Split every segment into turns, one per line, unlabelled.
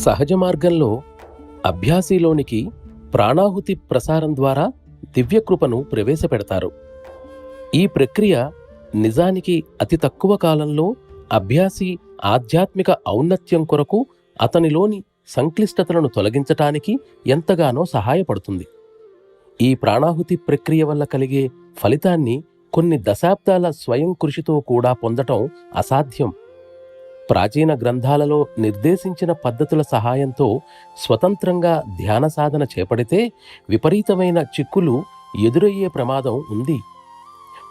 సహజ మార్గంలో అభ్యాసిలోనికి ప్రాణాహుతి ప్రసారం ద్వారా దివ్యకృపను ప్రవేశపెడతారు. ఈ ప్రక్రియ నిజానికి అతి తక్కువ కాలంలో అభ్యాసి ఆధ్యాత్మిక ఔన్నత్యం కొరకు అతనిలోని సంక్లిష్టతలను తొలగించటానికి ఎంతగానో సహాయపడుతుంది. ఈ ప్రాణాహుతి ప్రక్రియ వల్ల కలిగే ఫలితాన్ని కొన్ని దశాబ్దాల స్వయం కృషితో కూడా పొందటం అసాధ్యం. ప్రాచీన గ్రంథాలలో నిర్దేశించిన పద్ధతుల సహాయంతో స్వతంత్రంగా ధ్యాన సాధన చేపడితే విపరీతమైన చిక్కులు ఎదురయ్యే ప్రమాదం ఉంది.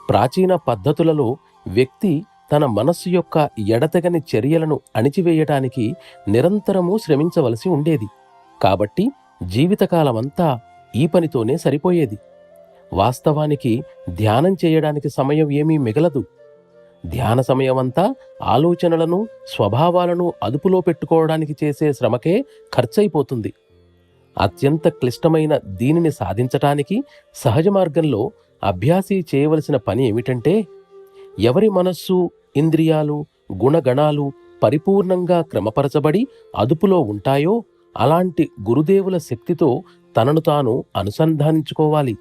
ప్రాచీన పద్ధతులలో వ్యక్తి తన మనస్సు యొక్క ఎడతెగని చర్యలను అణిచివేయటానికి నిరంతరము శ్రమించవలసి ఉండేది. కాబట్టి జీవితకాలమంతా ఈ పనితోనే సరిపోయేది. వాస్తవానికి ధ్యానం చేయడానికి సమయం ఏమీ మిగలదు. ధ్యాన సమయమంతా ఆలోచనలను, స్వభావాలను అదుపులో పెట్టుకోవడానికి చేసే శ్రమకే ఖర్చయిపోతుంది. అత్యంత క్లిష్టమైన దీనిని సాధించటానికి సహజ మార్గంలో అభ్యాసి చేయవలసిన పని ఏమిటంటే, ఎవరి మనస్సు, ఇంద్రియాలు, గుణగణాలు పరిపూర్ణంగా క్రమపరచబడి అదుపులో ఉంటాయో అలాంటి గురుదేవుల శక్తితో తనను తాను అనుసంధానించుకోవాలి.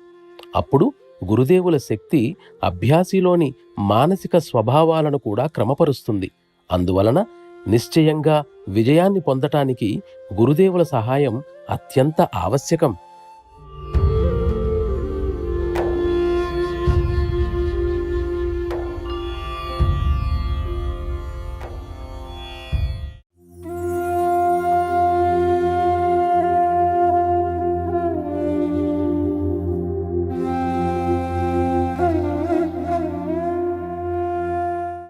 అప్పుడు గురుదేవుల శక్తి అభ్యాసిలోని మానసిక స్వభావాలను కూడా క్రమపరుస్తుంది. అందువలన నిశ్చయంగా విజయాన్ని పొందటానికి గురుదేవుల సహాయం అత్యంత ఆవశ్యకం.